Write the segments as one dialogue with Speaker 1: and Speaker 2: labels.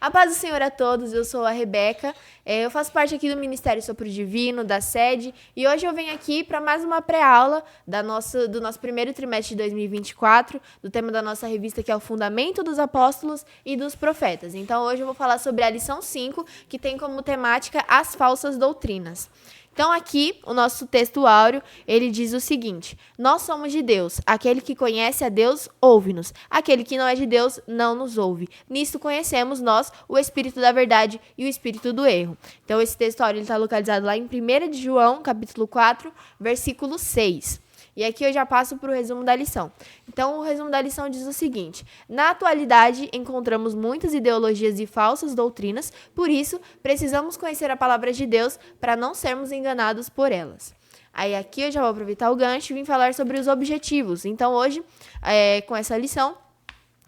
Speaker 1: A paz do Senhor a todos, eu sou a Rebeca, eu faço parte aqui do Ministério Sopro Divino, da sede, e hoje eu venho aqui para mais uma pré-aula do nosso primeiro trimestre de 2024, do tema da nossa revista que é o Fundamento dos Apóstolos e dos Profetas. Então hoje eu vou falar sobre a lição 5, que tem como temática as falsas doutrinas. Então aqui, o nosso texto áureo, ele diz o seguinte: nós somos de Deus, aquele que conhece a Deus, ouve-nos. Aquele que não é de Deus, não nos ouve. Nisto conhecemos nós o Espírito da verdade e o Espírito do erro. Então esse texto áureo está localizado lá em 1 de João, capítulo 4, versículo 6. E aqui eu já passo para o resumo da lição. Então, o resumo da lição diz o seguinte: na atualidade, encontramos muitas ideologias e falsas doutrinas, por isso, precisamos conhecer a palavra de Deus para não sermos enganados por elas. Aí aqui eu já vou aproveitar o gancho e vim falar sobre os objetivos. Então, hoje, com essa lição,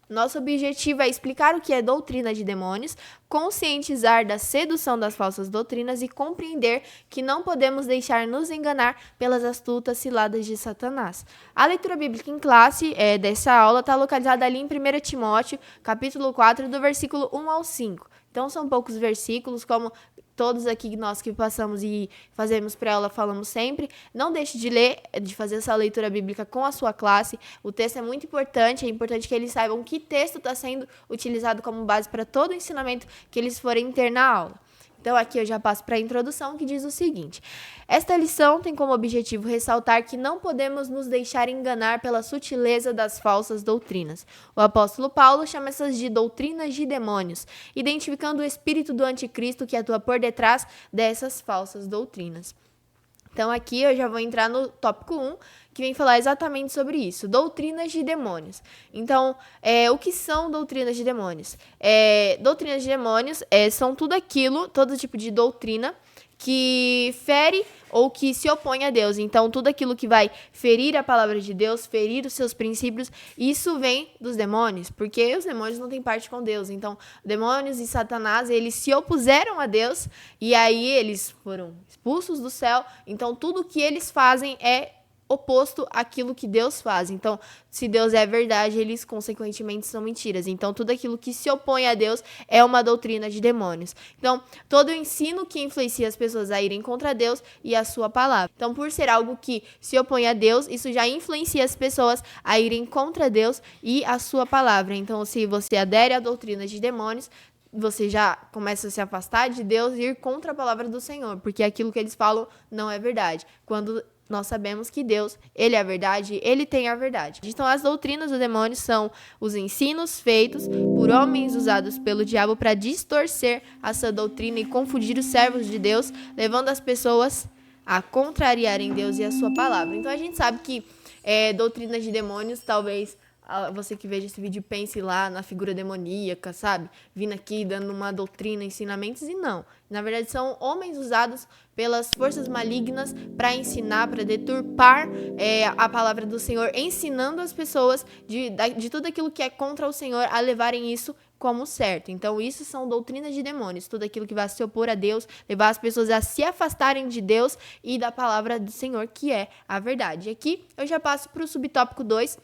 Speaker 1: nosso objetivo é explicar o que é doutrina de demônios, conscientizar da sedução das falsas doutrinas e compreender que não podemos deixar nos enganar pelas astutas ciladas de Satanás. A leitura bíblica em classe dessa aula está localizada ali em 1 Timóteo, capítulo 4, do versículo 1 ao 5. Então, são poucos versículos, como todos aqui nós que passamos e fazemos pré-aula falamos sempre. Não deixe de ler, de fazer essa leitura bíblica com a sua classe. O texto é muito importante, é importante que eles saibam que texto está sendo utilizado como base para todo o ensinamento que eles forem ter na aula. Então, aqui eu já passo para a introdução, que diz o seguinte: esta lição tem como objetivo ressaltar que não podemos nos deixar enganar pela sutileza das falsas doutrinas. O apóstolo Paulo chama essas de doutrinas de demônios, identificando o espírito do anticristo que atua por detrás dessas falsas doutrinas. Então, aqui eu já vou entrar no tópico 1, que vem falar exatamente sobre isso, doutrinas de demônios. Então, o que são doutrinas de demônios? Doutrinas de demônios são todo tipo de doutrina que fere ou que se opõe a Deus. Então, tudo aquilo que vai ferir a palavra de Deus, ferir os seus princípios, isso vem dos demônios, porque os demônios não têm parte com Deus. Então, demônios e Satanás, eles se opuseram a Deus e aí eles foram expulsos do céu. Então, tudo que eles fazem é oposto àquilo que Deus faz. Então, se Deus é verdade, eles consequentemente são mentiras. Então, tudo aquilo que se opõe a Deus é uma doutrina de demônios. Então, todo o ensino que influencia as pessoas a irem contra Deus e a sua palavra. Então, por ser algo que se opõe a Deus, isso já influencia as pessoas a irem contra Deus e a sua palavra. Então, se você adere à doutrina de demônios, você já começa a se afastar de Deus e ir contra a palavra do Senhor, porque aquilo que eles falam não é verdade. Quando nós sabemos que Deus, Ele é a verdade, Ele tem a verdade. Então, as doutrinas do demônio são os ensinos feitos por homens usados pelo diabo para distorcer essa doutrina e confundir os servos de Deus, levando as pessoas a contrariarem Deus e a sua palavra. Então, a gente sabe que doutrinas de demônios, talvez você que veja esse vídeo pense lá na figura demoníaca, sabe? Vindo aqui dando uma doutrina, ensinamentos, e não. Na verdade, são homens usados pelas forças malignas para ensinar, para deturpar a palavra do Senhor, ensinando as pessoas de tudo aquilo que é contra o Senhor a levarem isso como certo. Então, isso são doutrinas de demônios, tudo aquilo que vai se opor a Deus, levar as pessoas a se afastarem de Deus e da palavra do Senhor, que é a verdade. E aqui eu já passo para o subtópico 2,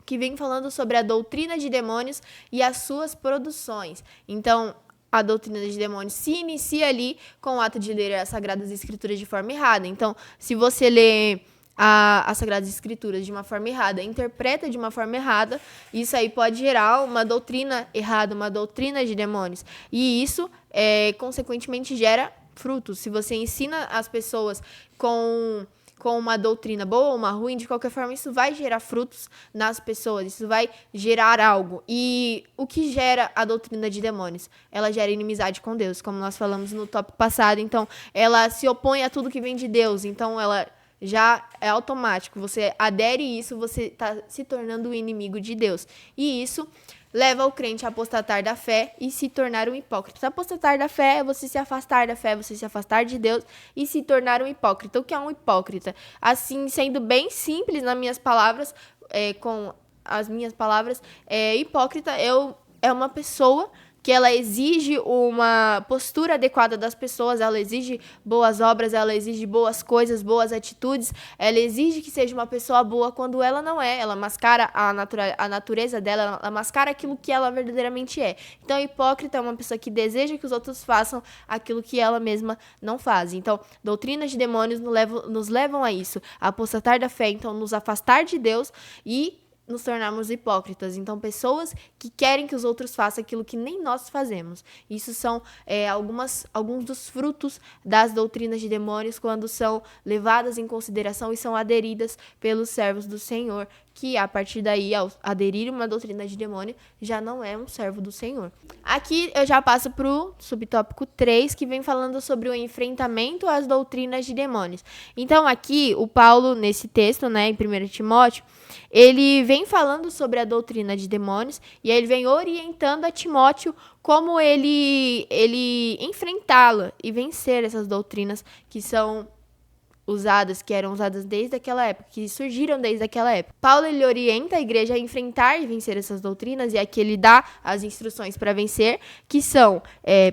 Speaker 1: que vem falando sobre a doutrina de demônios e as suas produções. Então, a doutrina de demônios se inicia ali com o ato de ler as Sagradas Escrituras de forma errada. Então, se você lê as Sagradas Escrituras de uma forma errada, interpreta de uma forma errada, isso aí pode gerar uma doutrina errada, uma doutrina de demônios. E isso, consequentemente, gera frutos. Se você ensina as pessoas com uma doutrina boa ou uma ruim, de qualquer forma, isso vai gerar frutos nas pessoas, isso vai gerar algo. E o que gera a doutrina de demônios? Ela gera inimizade com Deus, como nós falamos no tópico passado. Então, ela se opõe a tudo que vem de Deus. Então, ela já é automático. Você adere a isso, você está se tornando o inimigo de Deus. E isso leva o crente a apostatar da fé e se tornar um hipócrita. Apostatar da fé é você se afastar da fé, você se afastar de Deus e se tornar um hipócrita. O que é um hipócrita? Assim, sendo bem simples nas minhas palavras, com as minhas palavras, hipócrita é uma pessoa que ela exige uma postura adequada das pessoas, ela exige boas obras, ela exige boas coisas, boas atitudes, ela exige que seja uma pessoa boa quando ela não é, ela mascara a natureza dela, ela mascara aquilo que ela verdadeiramente é. Então, hipócrita é uma pessoa que deseja que os outros façam aquilo que ela mesma não faz. Então, doutrinas de demônios nos levam a isso, a apostatar da fé, então nos afastar de Deus e nos tornarmos hipócritas. Então, pessoas que querem que os outros façam aquilo que nem nós fazemos. Isso são alguns dos frutos das doutrinas de demônios quando são levadas em consideração e são aderidas pelos servos do Senhor, que a partir daí, ao aderir uma doutrina de demônio, já não é um servo do Senhor. Aqui eu já passo para o subtópico 3, que vem falando sobre o enfrentamento às doutrinas de demônios. Então, aqui, o Paulo, nesse texto, né, em 1 Timóteo, ele vem falando sobre a doutrina de demônios e aí ele vem orientando a Timóteo como ele enfrentá-la e vencer essas doutrinas que eram usadas desde aquela época, que surgiram desde aquela época. Paulo, ele orienta a igreja a enfrentar e vencer essas doutrinas, e aqui ele dá as instruções para vencer, que são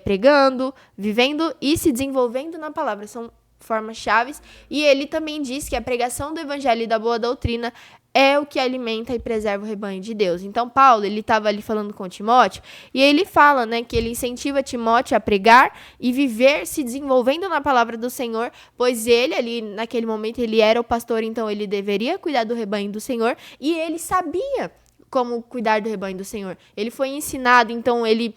Speaker 1: pregando, vivendo e se desenvolvendo na palavra. São formas chaves. E ele também diz que a pregação do evangelho e da boa doutrina é o que alimenta e preserva o rebanho de Deus. Então, Paulo, ele estava ali falando com Timóteo, e ele fala, né, que ele incentiva Timóteo a pregar e viver se desenvolvendo na palavra do Senhor, pois ele, ali, naquele momento, ele era o pastor, então ele deveria cuidar do rebanho do Senhor, e ele sabia como cuidar do rebanho do Senhor. Ele foi ensinado, então ele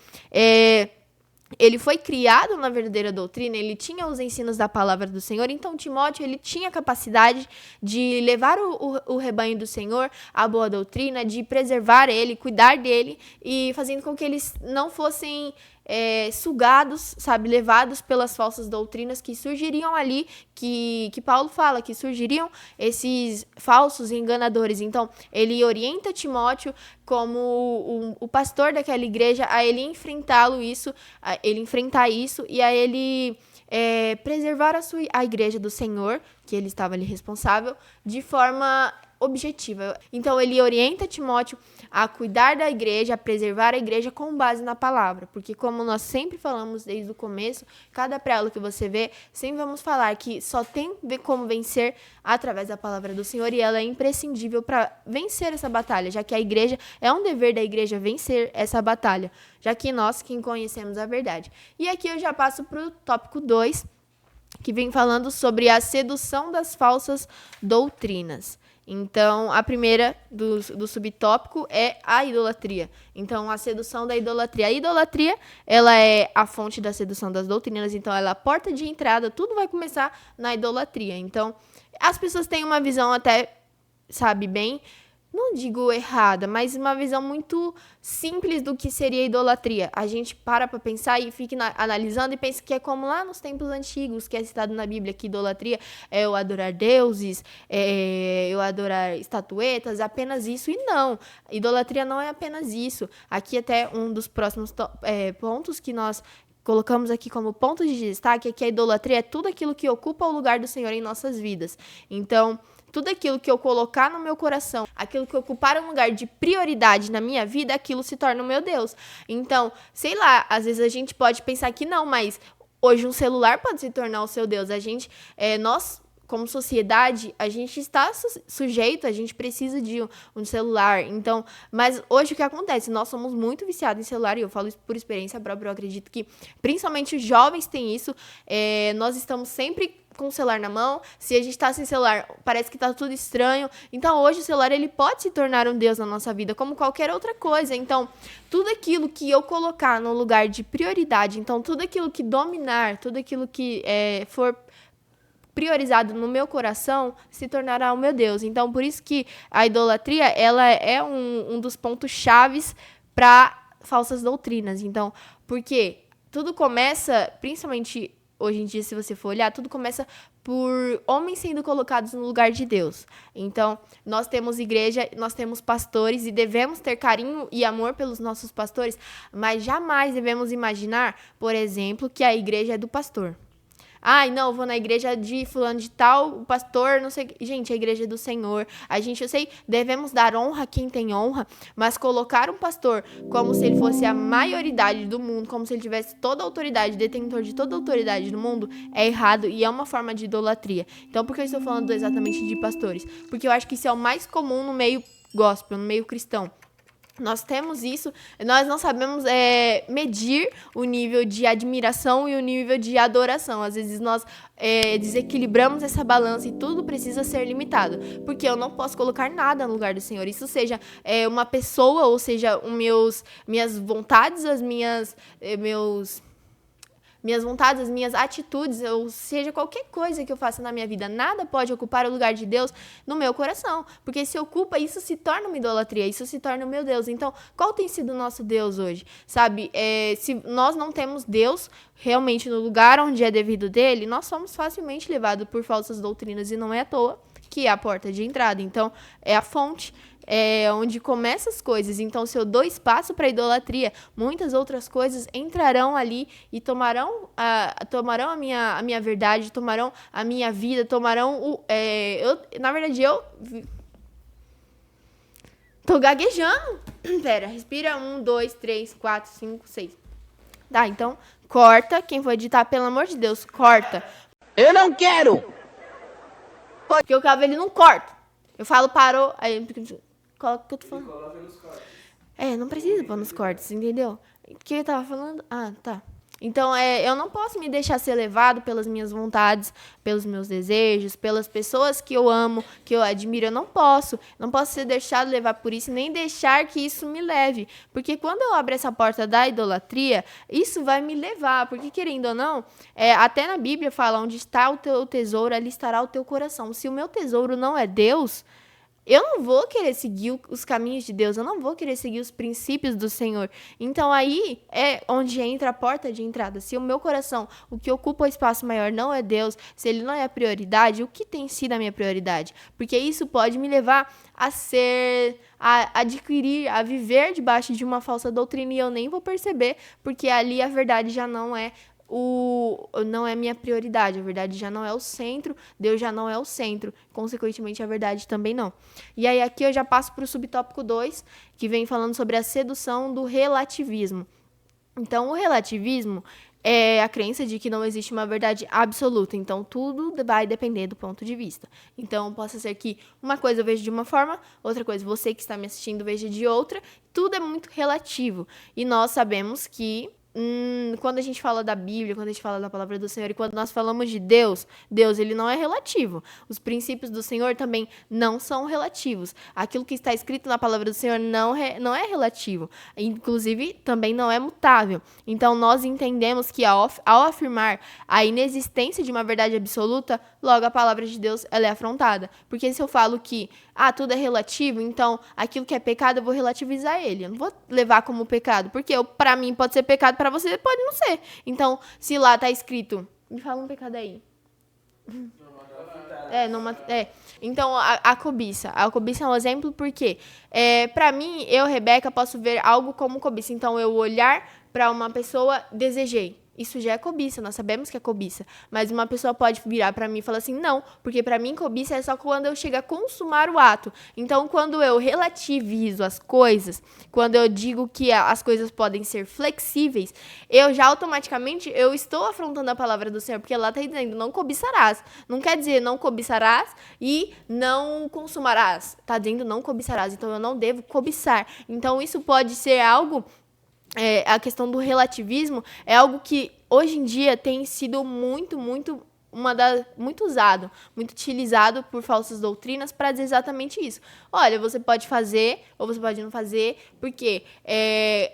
Speaker 1: foi criado na verdadeira doutrina, ele tinha os ensinos da palavra do Senhor, então Timóteo, ele tinha a capacidade de levar o rebanho do Senhor à boa doutrina, de preservar ele, cuidar dele, e fazendo com que eles não fossem sugados, sabe, levados pelas falsas doutrinas que surgiriam ali, que Paulo fala, que surgiriam esses falsos enganadores. Então, ele orienta Timóteo como o pastor daquela igreja a ele enfrentar isso, e a ele preservar a igreja do Senhor, que ele estava ali responsável, de forma objetiva. Então, ele orienta Timóteo a cuidar da igreja, a preservar a igreja com base na palavra. Porque, como nós sempre falamos desde o começo, cada pré-aula que você vê, sempre vamos falar que só tem como vencer através da palavra do Senhor, e ela é imprescindível para vencer essa batalha, já que a igreja, é um dever da igreja vencer essa batalha, já que nós quem conhecemos a verdade. E aqui eu já passo para o tópico 2, que vem falando sobre a sedução das falsas doutrinas. Então, a primeira do subtópico é a idolatria. Então, a sedução da idolatria. A idolatria, ela é a fonte da sedução das doutrinas, então ela é a porta de entrada, tudo vai começar na idolatria. Então, as pessoas têm uma visão até, sabe, bem, não digo errada, mas uma visão muito simples do que seria idolatria. A gente para pensar e fica analisando e pensa que é como lá nos tempos antigos, que é citado na Bíblia, que idolatria é eu adorar deuses, eu adorar estatuetas, apenas isso. E não, idolatria não é apenas isso. Aqui até um dos próximos pontos que nós colocamos aqui como ponto de destaque é que a idolatria é tudo aquilo que ocupa o lugar do Senhor em nossas vidas. Então, tudo aquilo que eu colocar no meu coração, aquilo que ocupar um lugar de prioridade na minha vida, aquilo se torna o meu Deus. Então, sei lá, às vezes a gente pode pensar que não, mas hoje um celular pode se tornar o seu Deus. Nós, como sociedade, a gente está sujeito, a gente precisa de um celular. Então, mas hoje o que acontece? Nós somos muito viciados em celular, e eu falo isso por experiência própria. Eu acredito que principalmente os jovens têm isso. Nós estamos sempre com o celular na mão. Se a gente está sem celular, parece que está tudo estranho. Então, hoje o celular, ele pode se tornar um Deus na nossa vida, como qualquer outra coisa. Então, tudo aquilo que eu colocar no lugar de prioridade, então tudo aquilo que dominar, tudo aquilo que for priorizado no meu coração, se tornará o meu Deus. Então, por isso que a idolatria, ela é um dos pontos chaves para falsas doutrinas. Então, porque tudo começa, principalmente hoje em dia, se você for olhar, tudo começa por homens sendo colocados no lugar de Deus. Então, nós temos igreja, nós temos pastores e devemos ter carinho e amor pelos nossos pastores, mas jamais devemos imaginar, por exemplo, que a igreja é do pastor. Ai, não, eu vou na igreja de fulano de tal, o pastor, não sei. Gente, a igreja é do Senhor. Eu sei, devemos dar honra a quem tem honra, mas colocar um pastor como se ele fosse a maioridade do mundo, como se ele tivesse toda a autoridade, detentor de toda a autoridade do mundo, é errado e é uma forma de idolatria. Então, por que eu estou falando exatamente de pastores? Porque eu acho que isso é o mais comum no meio gospel, no meio cristão. Nós temos isso, nós não sabemos medir o nível de admiração e o nível de adoração. Às vezes nós desequilibramos essa balança e tudo precisa ser limitado. Porque eu não posso colocar nada no lugar do Senhor. Isso seja uma pessoa, ou seja, minhas vontades, minhas vontades, as minhas atitudes, ou seja, qualquer coisa que eu faça na minha vida, nada pode ocupar o lugar de Deus no meu coração, porque se ocupa, isso se torna uma idolatria, isso se torna o meu Deus. Então, qual tem sido o nosso Deus hoje? Sabe, se nós não temos Deus realmente no lugar onde é devido dele, nós somos facilmente levados por falsas doutrinas, e não é à toa que é a porta de entrada. Então, é a fonte, é onde começam as coisas. Então, se eu dou espaço para idolatria, muitas outras coisas entrarão ali e tomarão a minha verdade, tomarão a minha vida, tomarão na verdade, eu tô gaguejando. Pera, respira. 1, 2, 3, 4, 5, 6. Tá, então, corta. Quem for editar, pelo amor de Deus, corta.
Speaker 2: Eu não quero!
Speaker 1: Porque o cabo, ele não corta. Eu falo, parou, aí coloca o que eu tô falando.
Speaker 3: Coloca nos cortes.
Speaker 1: Não precisa pôr nos cortes, entendeu? O que eu tava falando? Ah, tá. Então, eu não posso me deixar ser levado pelas minhas vontades, pelos meus desejos, pelas pessoas que eu amo, que eu admiro. Eu não posso ser deixado levar por isso, nem deixar que isso me leve. Porque quando eu abro essa porta da idolatria, isso vai me levar. Porque, querendo ou não, até na Bíblia fala, onde está o teu tesouro, ali estará o teu coração. Se o meu tesouro não é Deus, eu não vou querer seguir os caminhos de Deus, eu não vou querer seguir os princípios do Senhor. Então, aí é onde entra a porta de entrada. Se o meu coração, o que ocupa o espaço maior não é Deus, se ele não é a prioridade, o que tem sido a minha prioridade? Porque isso pode me levar a viver debaixo de uma falsa doutrina, e eu nem vou perceber, porque ali a verdade já não é minha prioridade, a verdade já não é o centro, Deus já não é o centro, consequentemente a verdade também não. E aí aqui eu já passo para o subtópico 2, que vem falando sobre a sedução do relativismo. Então, o relativismo é a crença de que não existe uma verdade absoluta, então tudo vai depender do ponto de vista. Então, possa ser que uma coisa eu veja de uma forma, outra coisa você que está me assistindo veja de outra, tudo é muito relativo. E nós sabemos que quando a gente fala da Bíblia, quando a gente fala da palavra do Senhor, e quando nós falamos de Deus, ele não é relativo. Os princípios do Senhor também não são relativos. Aquilo que está escrito na palavra do Senhor não é relativo. Inclusive, também não é mutável. Então, nós entendemos que ao afirmar a inexistência de uma verdade absoluta, logo a palavra de Deus ela é afrontada. Porque se eu falo que tudo é relativo, então aquilo que é pecado eu vou relativizar ele. Eu não vou levar como pecado, porque para mim pode ser pecado, para você pode não ser. Então, se lá tá escrito, me fala um pecado aí. Então, a cobiça. A cobiça é um exemplo porque, para mim, eu, Rebeca, posso ver algo como cobiça. Então, eu olhar para uma pessoa, desejei. Isso já é cobiça, nós sabemos que é cobiça. Mas uma pessoa pode virar para mim e falar assim, não, porque para mim cobiça é só quando eu chego a consumar o ato. Então, quando eu relativizo as coisas, quando eu digo que as coisas podem ser flexíveis, eu já automaticamente eu estou afrontando a palavra do Senhor, porque lá está dizendo, não cobiçarás. Não quer dizer não cobiçarás e não consumarás. Está dizendo não cobiçarás, então eu não devo cobiçar. Então, isso pode ser algo... a questão do relativismo é algo que hoje em dia tem sido muito usado, muito utilizado por falsas doutrinas para dizer exatamente isso. Olha, você pode fazer ou você pode não fazer, porque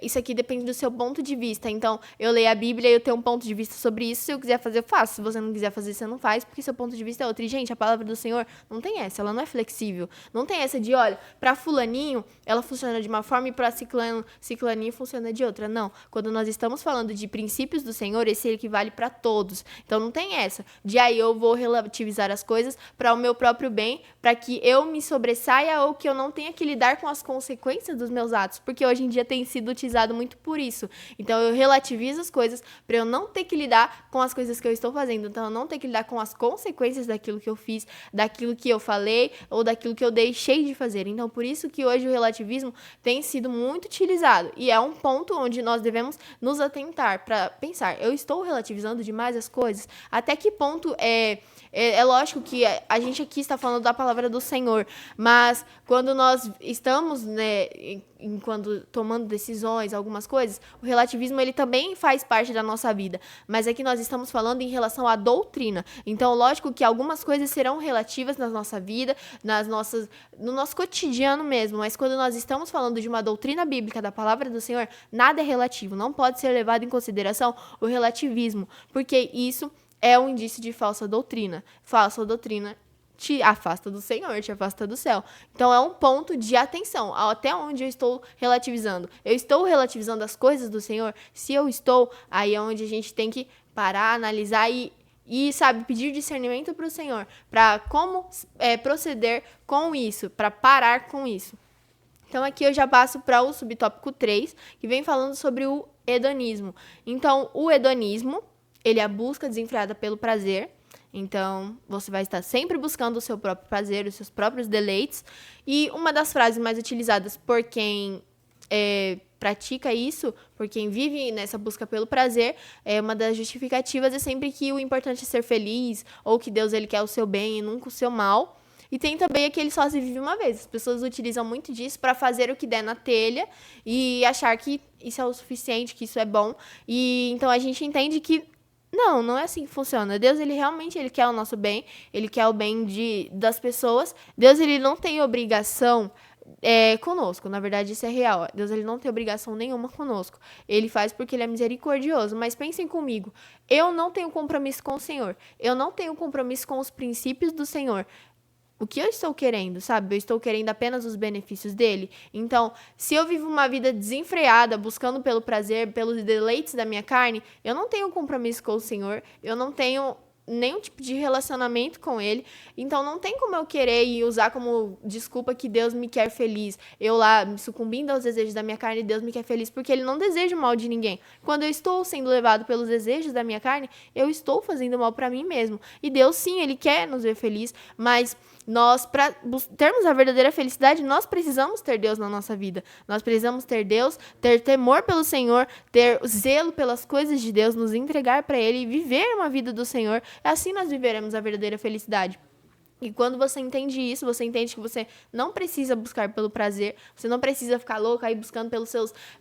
Speaker 1: isso aqui depende do seu ponto de vista. Então, eu leio a Bíblia e eu tenho um ponto de vista sobre isso. Se eu quiser fazer, eu faço. Se você não quiser fazer, você não faz, porque seu ponto de vista é outro. E, gente, a palavra do Senhor não tem essa, ela não é flexível. Não tem essa de, olha, para fulaninho, ela funciona de uma forma e para ciclaninho funciona de outra. Não. Quando nós estamos falando de princípios do Senhor, esse equivale para todos. Então, não tem essa de aí eu vou relativizar as coisas para o meu próprio bem, para que eu me sobressaia ou que eu não tenha que lidar com as consequências dos meus atos, porque hoje em dia tem sido utilizado muito por isso. Então eu relativizo as coisas para eu não ter que lidar com as coisas que eu estou fazendo, então eu não ter que lidar com as consequências daquilo que eu fiz, daquilo que eu falei ou daquilo que eu deixei de fazer. Então por isso que hoje o relativismo tem sido muito utilizado e é um ponto onde nós devemos nos atentar para pensar, eu estou relativizando demais as coisas? Até que ponto é lógico que a gente aqui está falando da palavra do Senhor, mas quando nós estamos, né, quando tomando decisões, algumas coisas, o relativismo ele também faz parte da nossa vida, mas aqui nós estamos falando em relação à doutrina. Então, lógico que algumas coisas serão relativas na nossa vida, no nosso cotidiano mesmo, mas quando nós estamos falando de uma doutrina bíblica da palavra do Senhor, nada é relativo, não pode ser levado em consideração o relativismo, porque isso é um indício de falsa doutrina. Falsa doutrina te afasta do Senhor, te afasta do céu. Então, é um ponto de atenção. Até onde eu estou relativizando? Eu estou relativizando as coisas do Senhor? Se eu estou, aí é onde a gente tem que parar, analisar e sabe, pedir discernimento para o Senhor. Para como proceder com isso, para parar com isso. Então, aqui eu já passo para o subtópico 3, que vem falando sobre o hedonismo. Então, o hedonismo, ele é a busca desenfreada pelo prazer. Então, você vai estar sempre buscando o seu próprio prazer, os seus próprios deleites. E uma das frases mais utilizadas por quem pratica isso, por quem vive nessa busca pelo prazer, uma das justificativas é sempre que o importante é ser feliz, ou que Deus ele quer o seu bem e nunca o seu mal. E tem também que ele só se vive uma vez. As pessoas utilizam muito disso para fazer o que der na telha e achar que isso é o suficiente, que isso é bom. E então a gente entende que não é assim que funciona. Deus, ele realmente ele quer o nosso bem, ele quer o bem das pessoas. Deus, ele não tem obrigação conosco. Na verdade, isso é real. Deus, ele não tem obrigação nenhuma conosco. Ele faz porque ele é misericordioso. Mas pensem comigo, eu não tenho compromisso com o Senhor. Eu não tenho compromisso com os princípios do Senhor. O que eu estou querendo, sabe? Eu estou querendo apenas os benefícios dele. Então, se eu vivo uma vida desenfreada, buscando pelo prazer, pelos deleites da minha carne, eu não tenho compromisso com o Senhor, eu não tenho nenhum tipo de relacionamento com ele, então não tem como eu querer e usar como desculpa que Deus me quer feliz, eu lá me sucumbindo aos desejos da minha carne, Deus me quer feliz, porque ele não deseja o mal de ninguém. Quando eu estou sendo levado pelos desejos da minha carne, eu estou fazendo mal para mim mesmo, e Deus sim, ele quer nos ver feliz, mas nós, para termos a verdadeira felicidade, nós precisamos ter Deus na nossa vida. Nós precisamos ter Deus, ter temor pelo Senhor, ter zelo pelas coisas de Deus, nos entregar para Ele e viver uma vida do Senhor. Assim nós viveremos a verdadeira felicidade. E quando você entende isso, você entende que você não precisa buscar pelo prazer, você não precisa ficar louco aí buscando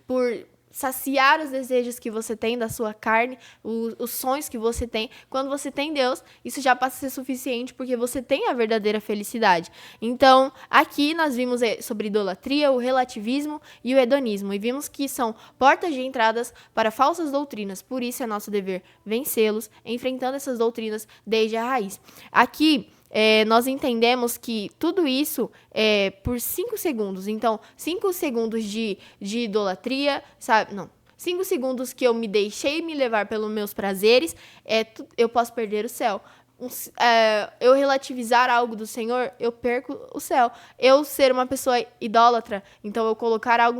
Speaker 1: por saciar os desejos que você tem da sua carne, os sonhos que você tem. Quando você tem Deus, isso já passa a ser suficiente, porque você tem a verdadeira felicidade. Então, aqui nós vimos sobre idolatria, o relativismo e o hedonismo, e vimos que são portas de entradas para falsas doutrinas. Por isso é nosso dever vencê-los, enfrentando essas doutrinas desde a raiz. Aqui, nós entendemos que tudo isso é por 5 segundos. Então, 5 segundos de idolatria, sabe? Não. 5 segundos que eu me deixei me levar pelos meus prazeres, eu posso perder o céu. Eu relativizar algo do Senhor, eu perco o céu. Eu ser uma pessoa idólatra, então eu colocar algo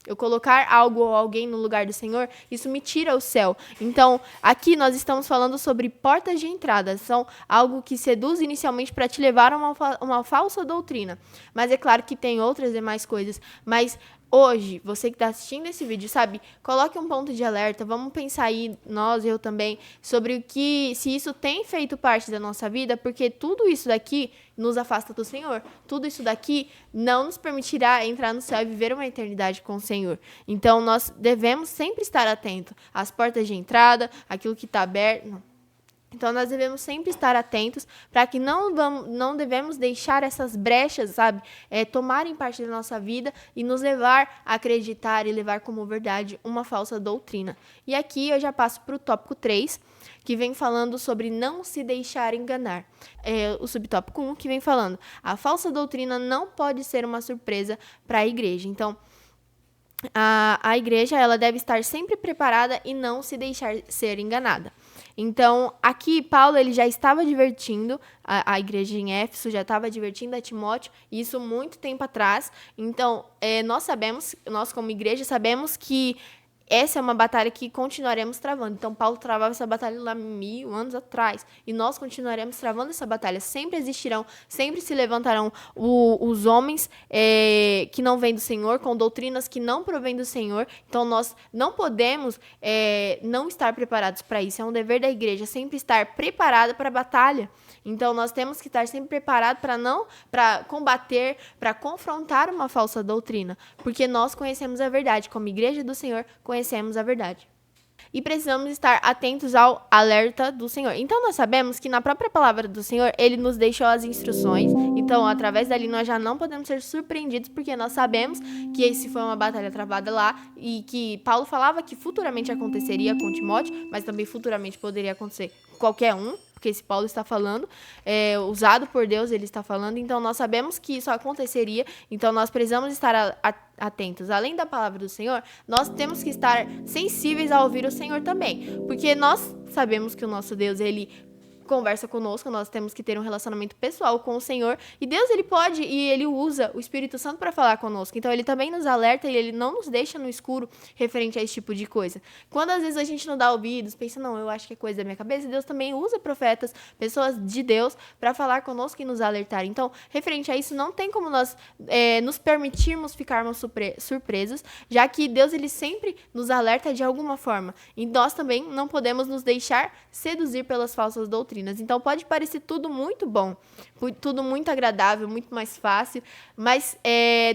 Speaker 1: eu colocar algo ou alguém no lugar do Senhor, isso me tira o céu. Então, aqui nós estamos falando sobre portas de entrada. São algo que seduz inicialmente para te levar a uma falsa doutrina. Mas é claro que tem outras demais coisas. Mas hoje, você que está assistindo esse vídeo, sabe, coloque um ponto de alerta, vamos pensar aí, eu também, sobre se isso tem feito parte da nossa vida, porque tudo isso daqui nos afasta do Senhor. Tudo isso daqui não nos permitirá entrar no céu e viver uma eternidade com o Senhor. Então, nós devemos sempre estar atentos às portas de entrada, aquilo que está aberto. Então, nós devemos sempre estar atentos para que não devemos deixar essas brechas, sabe, tomarem parte da nossa vida e nos levar a acreditar e levar como verdade uma falsa doutrina. E aqui eu já passo para o tópico 3, que vem falando sobre não se deixar enganar. O subtópico 1, que vem falando, a falsa doutrina não pode ser uma surpresa para a igreja. Então, a igreja ela deve estar sempre preparada e não se deixar ser enganada. Então, aqui Paulo ele já estava advertindo a igreja em Éfeso, já estava advertindo a Timóteo, isso muito tempo atrás. Então, nós como igreja sabemos que essa é uma batalha que continuaremos travando. Então, Paulo travava essa batalha lá 1000 anos atrás. E nós continuaremos travando essa batalha. Sempre existirão, sempre se levantarão os homens que não vêm do Senhor, com doutrinas que não provêm do Senhor. Então, nós não podemos não estar preparados para isso. É um dever da igreja sempre estar preparada para a batalha. Então, nós temos que estar sempre preparados para combater, para confrontar uma falsa doutrina. Porque nós conhecemos a verdade. Como igreja do Senhor, conhecemos a verdade. E precisamos estar atentos ao alerta do Senhor. Então, nós sabemos que na própria palavra do Senhor, ele nos deixou as instruções. Então, através dali, nós já não podemos ser surpreendidos, porque nós sabemos que esse foi uma batalha travada lá e que Paulo falava que futuramente aconteceria com Timóteo, mas também futuramente poderia acontecer com qualquer um, porque esse Paulo está falando, usado por Deus, ele está falando, então nós sabemos que isso aconteceria, então nós precisamos estar atentos. Além da palavra do Senhor, nós temos que estar sensíveis a ouvir o Senhor também, porque nós sabemos que o nosso Deus, ele conversa conosco, nós temos que ter um relacionamento pessoal com o Senhor, e Deus, ele pode e ele usa o Espírito Santo para falar conosco, então ele também nos alerta e ele não nos deixa no escuro referente a esse tipo de coisa. Quando às vezes a gente não dá ouvidos, pensa, não, eu acho que é coisa da minha cabeça, Deus também usa profetas, pessoas de Deus, para falar conosco e nos alertar. Então, referente a isso, não tem como nós nos permitirmos ficarmos surpresos, já que Deus, ele sempre nos alerta de alguma forma, e nós também não podemos nos deixar seduzir pelas falsas doutrinas. Então, pode parecer tudo muito bom, tudo muito agradável, muito mais fácil, mas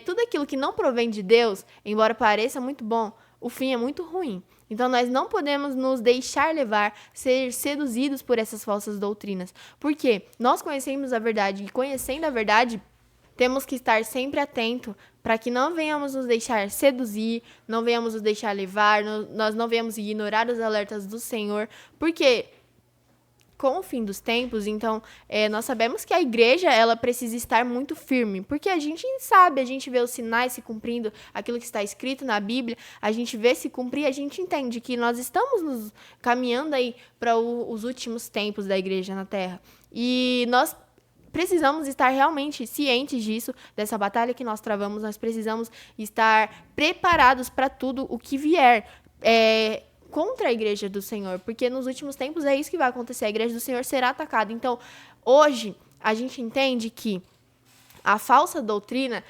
Speaker 1: tudo aquilo que não provém de Deus, embora pareça muito bom, o fim é muito ruim. Então, nós não podemos nos deixar levar, ser seduzidos por essas falsas doutrinas, porque nós conhecemos a verdade, e conhecendo a verdade, temos que estar sempre atento para que não venhamos nos deixar seduzir, não venhamos nos deixar levar, nós não venhamos ignorar os alertas do Senhor, porque com o fim dos tempos, então, nós sabemos que a igreja, ela precisa estar muito firme, porque a gente sabe, a gente vê os sinais se cumprindo, aquilo que está escrito na Bíblia, a gente vê se cumprir, a gente entende que nós estamos nos caminhando aí para os últimos tempos da igreja na Terra. E nós precisamos estar realmente cientes disso, dessa batalha que nós travamos, nós precisamos estar preparados para tudo o que vier, contra a igreja do Senhor, porque nos últimos tempos é isso que vai acontecer, a igreja do Senhor será atacada. Então, hoje, a gente entende que a falsa doutrina,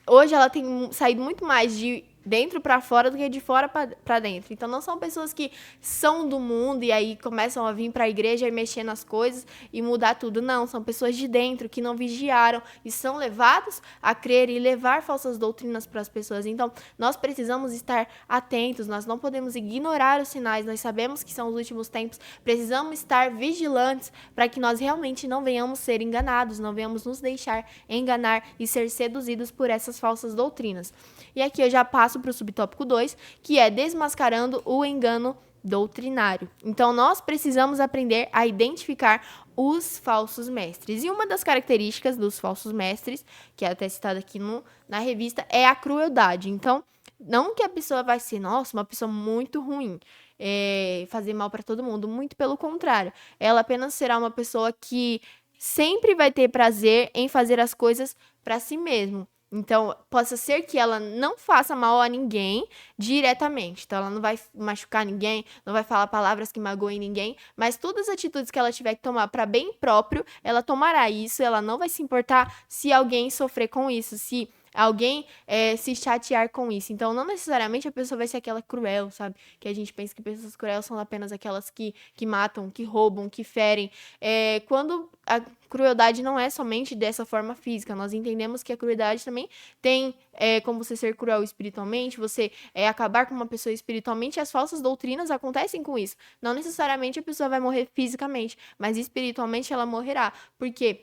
Speaker 1: hoje ela tem saído muito mais de dentro para fora do que de fora para dentro. Então, não são pessoas que são do mundo e aí começam a vir para a igreja e mexer nas coisas e mudar tudo. Não, são pessoas de dentro que não vigiaram e são levados a crer e levar falsas doutrinas para as pessoas. Então, nós precisamos estar atentos, nós não podemos ignorar os sinais, nós sabemos que são os últimos tempos, precisamos estar vigilantes para que nós realmente não venhamos ser enganados, não venhamos nos deixar enganar e ser seduzidos por essas falsas doutrinas. E aqui eu já passo para o subtópico 2, que é desmascarando o engano doutrinário. Então, nós precisamos aprender a identificar os falsos mestres. E uma das características dos falsos mestres, que é até citada aqui na revista, é a crueldade. Então, não que a pessoa vai ser, nossa, uma pessoa muito ruim, fazer mal para todo mundo. Muito pelo contrário. Ela apenas será uma pessoa que sempre vai ter prazer em fazer as coisas para si mesmo. Então, possa ser que ela não faça mal a ninguém diretamente. Então, ela não vai machucar ninguém, não vai falar palavras que magoem ninguém, mas todas as atitudes que ela tiver que tomar para bem próprio, ela tomará isso, ela não vai se importar se alguém sofrer com isso, se alguém se chatear com isso. Então, não necessariamente a pessoa vai ser aquela cruel, sabe? Que a gente pensa que pessoas cruéis são apenas aquelas que matam, que roubam, que ferem. Quando a crueldade não é somente dessa forma física, nós entendemos que a crueldade também tem como você ser cruel espiritualmente, você acabar com uma pessoa espiritualmente, e as falsas doutrinas acontecem com isso. Não necessariamente a pessoa vai morrer fisicamente, mas espiritualmente ela morrerá. Por quê?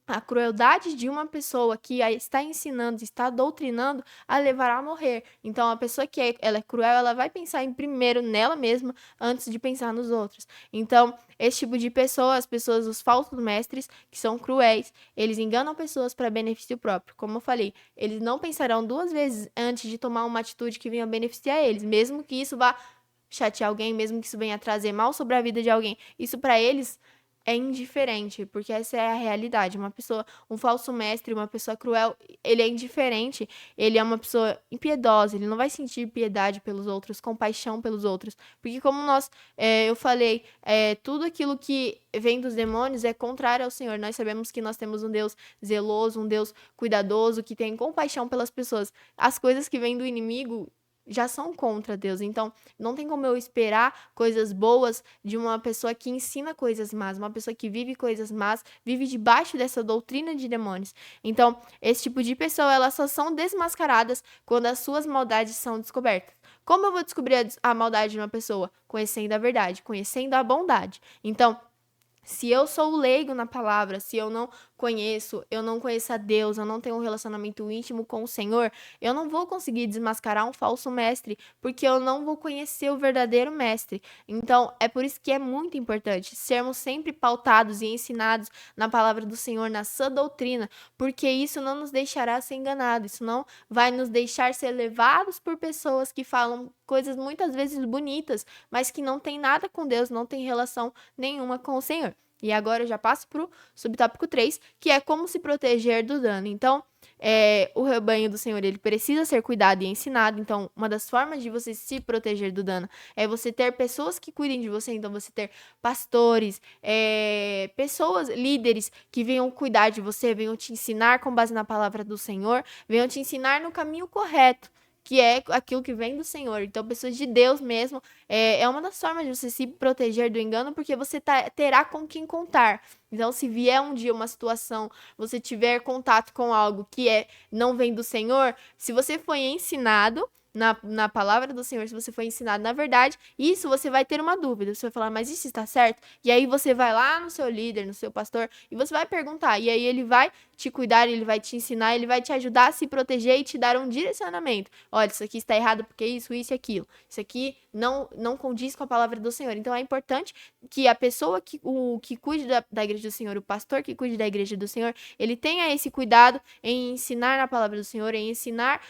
Speaker 1: A crueldade de uma pessoa que está ensinando, está doutrinando, a levará a morrer. Então, a pessoa que ela é cruel, ela vai pensar primeiro nela mesma, antes de pensar nos outros. Então, esse tipo de pessoa, as pessoas, os falsos mestres, que são cruéis, eles enganam pessoas para benefício próprio. Como eu falei, eles não pensarão duas vezes antes de tomar uma atitude que venha beneficiar eles, mesmo que isso vá chatear alguém, mesmo que isso venha trazer mal sobre a vida de alguém, isso para eles é indiferente, porque essa é a realidade. Uma pessoa, um falso mestre, uma pessoa cruel, ele é indiferente, ele é uma pessoa impiedosa, ele não vai sentir piedade pelos outros, compaixão pelos outros, porque como eu falei, tudo aquilo que vem dos demônios é contrário ao Senhor. Nós sabemos que nós temos um Deus zeloso, um Deus cuidadoso, que tem compaixão pelas pessoas. As coisas que vêm do inimigo já são contra Deus. Então, não tem como eu esperar coisas boas de uma pessoa que ensina coisas más, uma pessoa que vive coisas más, vive debaixo dessa doutrina de demônios. Então, esse tipo de pessoa, elas só são desmascaradas quando as suas maldades são descobertas. Como eu vou descobrir a maldade de uma pessoa? Conhecendo a verdade, conhecendo a bondade. Então, se eu sou leigo na palavra, se eu não conheço a Deus, eu não tenho um relacionamento íntimo com o Senhor, eu não vou conseguir desmascarar um falso mestre, porque eu não vou conhecer o verdadeiro mestre. Então, é por isso que é muito importante sermos sempre pautados e ensinados na palavra do Senhor, na sã doutrina, porque isso não nos deixará ser enganados, isso não vai nos deixar ser levados por pessoas que falam coisas muitas vezes bonitas, mas que não tem nada com Deus, não tem relação nenhuma com o Senhor. E agora eu já passo para o subtópico 3, que é como se proteger do dano. Então, o rebanho do Senhor, ele precisa ser cuidado e ensinado. Então, uma das formas de você se proteger do dano é você ter pessoas que cuidem de você. Então, você ter pastores, pessoas, líderes que venham cuidar de você, venham te ensinar com base na palavra do Senhor, venham te ensinar no caminho correto, que é aquilo que vem do Senhor. Então, pessoas de Deus mesmo, é uma das formas de você se proteger do engano, porque você terá com quem contar. Então, se vier um dia uma situação, você tiver contato com algo que não vem do Senhor, se você foi ensinado na palavra do Senhor, se você foi ensinado na verdade, isso você vai ter uma dúvida. Você vai falar, mas isso está certo? E aí você vai lá no seu líder, no seu pastor, e você vai perguntar. E aí ele vai te cuidar, ele vai te ensinar, ele vai te ajudar a se proteger e te dar um direcionamento. Olha, isso aqui está errado porque isso e aquilo. Isso aqui não condiz com a palavra do Senhor. Então, é importante que a pessoa que cuide da igreja do Senhor, o pastor que cuide da igreja do Senhor, ele tenha esse cuidado em ensinar a palavra do Senhor, em ensinar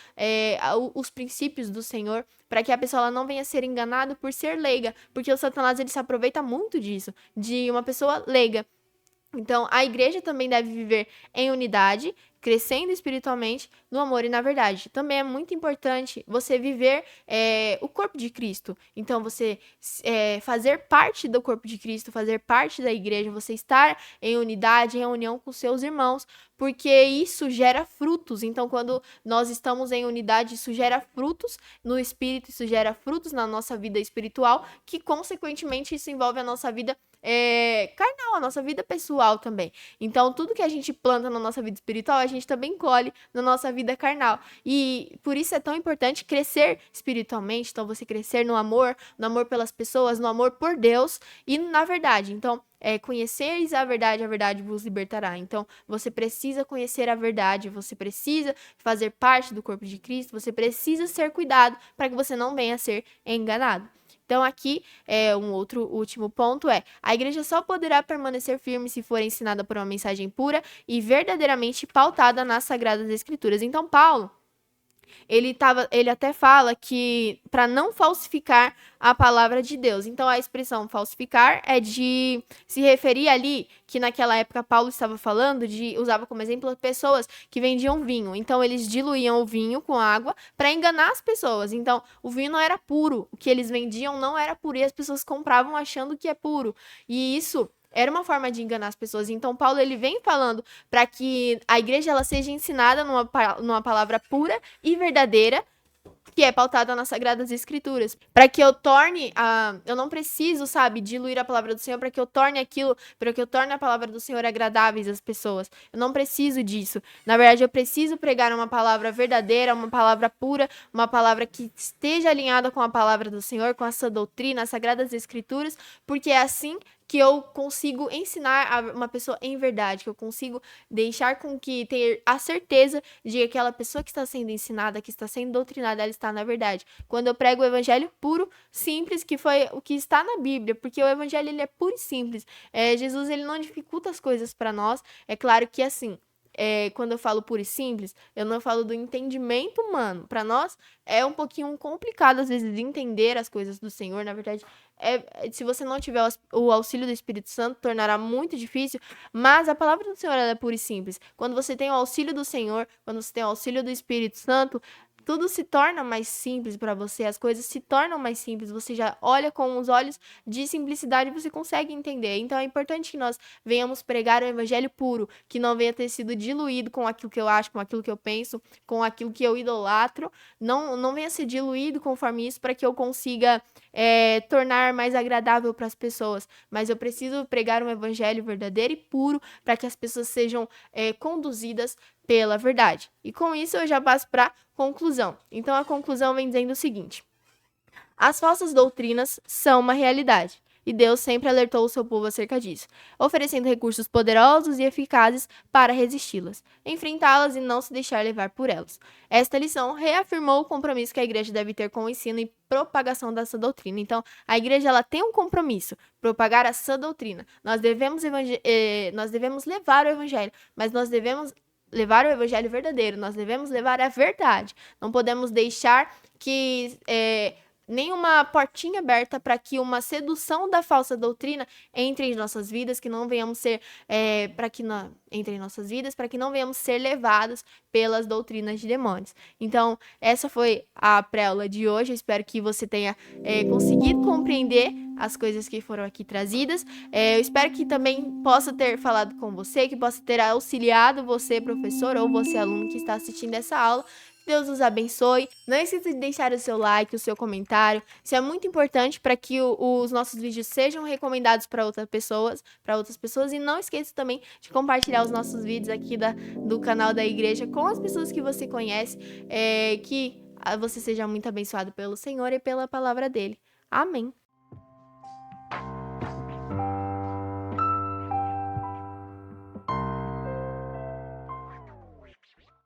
Speaker 1: os princípios do Senhor, para que a pessoa ela não venha a ser enganada por ser leiga, porque o Satanás ele se aproveita muito disso, de uma pessoa leiga. Então, a igreja também deve viver em unidade, crescendo espiritualmente no amor e na verdade. Também é muito importante você viver o corpo de Cristo. Então, você fazer parte do corpo de Cristo, fazer parte da igreja, você estar em unidade, em união com seus irmãos, porque isso gera frutos. Então, quando nós estamos em unidade, isso gera frutos no espírito, isso gera frutos na nossa vida espiritual, que, consequentemente, isso envolve a nossa vida carnal, a nossa vida pessoal também. Então, tudo que a gente planta na nossa vida espiritual, a gente também colhe na nossa vida carnal. E por isso é tão importante crescer espiritualmente. Então, você crescer no amor pelas pessoas, no amor por Deus e na verdade. Então, conheceis a verdade vos libertará. Então, você precisa conhecer a verdade, você precisa fazer parte do corpo de Cristo, você precisa ser cuidado para que você não venha a ser enganado. Então, aqui, um outro último ponto a igreja só poderá permanecer firme se for ensinada por uma mensagem pura e verdadeiramente pautada nas Sagradas Escrituras. Então, Paulo, ele até fala que para não falsificar a palavra de Deus. Então, a expressão falsificar é de se referir ali que naquela época Paulo estava falando usava como exemplo pessoas que vendiam vinho. Então, eles diluíam o vinho com água para enganar as pessoas. Então, o vinho não era puro. O que eles vendiam não era puro e as pessoas compravam achando que é puro. E isso era uma forma de enganar as pessoas. Então, Paulo ele vem falando para que a igreja ela seja ensinada numa palavra pura e verdadeira, que é pautada nas Sagradas Escrituras. Para que eu não preciso, diluir a palavra do Senhor, para que eu torne a palavra do Senhor agradáveis às pessoas. Eu não preciso disso. Na verdade, eu preciso pregar uma palavra verdadeira, uma palavra pura, uma palavra que esteja alinhada com a palavra do Senhor, com a sua doutrina, as Sagradas Escrituras, porque é assim que eu consigo ensinar uma pessoa em verdade, que eu consigo deixar com que ter a certeza de que aquela pessoa que está sendo ensinada, que está sendo doutrinada, ela está na verdade. Quando eu prego o evangelho puro, simples, que foi o que está na Bíblia, porque o evangelho ele é puro e simples. Jesus ele não dificulta as coisas para nós. É claro que assim, quando eu falo puro e simples, eu não falo do entendimento humano. Para nós é um pouquinho complicado às vezes de entender as coisas do Senhor. Na verdade, se você não tiver o auxílio do Espírito Santo, tornará muito difícil. Mas a palavra do Senhor ela é pura e simples. Quando você tem o auxílio do Senhor, quando você tem o auxílio do Espírito Santo, tudo se torna mais simples para você, as coisas se tornam mais simples, você já olha com os olhos de simplicidade e você consegue entender. Então é importante que nós venhamos pregar o evangelho puro, que não venha ter sido diluído com aquilo que eu acho, com aquilo que eu penso, com aquilo que eu idolatro, não venha ser diluído conforme isso para que eu consiga tornar mais agradável para as pessoas. Mas eu preciso pregar um evangelho verdadeiro e puro para que as pessoas sejam conduzidas pela verdade. E com isso eu já passo para conclusão. Então a conclusão vem dizendo o seguinte: as falsas doutrinas são uma realidade, e Deus sempre alertou o seu povo acerca disso, oferecendo recursos poderosos e eficazes para resisti-las, enfrentá-las e não se deixar levar por elas. Esta lição reafirmou o compromisso que a igreja deve ter com o ensino e propagação dessa doutrina. Então, a igreja ela tem um compromisso, propagar a sã doutrina. Nós devemos levar o evangelho, mas nós devemos levar o evangelho verdadeiro, nós devemos levar a verdade. Não podemos deixar que nenhuma portinha aberta para que uma sedução da falsa doutrina entre em nossas vidas, que não venhamos ser entre em nossas vidas, para que não venhamos ser levados pelas doutrinas de demônios. Então, essa foi a pré-aula de hoje. Eu espero que você tenha conseguido compreender as coisas que foram aqui trazidas. Eu espero que também possa ter falado com você, que possa ter auxiliado você, professor, ou você, aluno que está assistindo essa aula. Deus os abençoe. Não esqueça de deixar o seu like, o seu comentário. Isso é muito importante para que os nossos vídeos sejam recomendados para outras pessoas. E não esqueça também de compartilhar os nossos vídeos aqui do canal da igreja com as pessoas que você conhece. Que você seja muito abençoado pelo Senhor e pela palavra dele. Amém.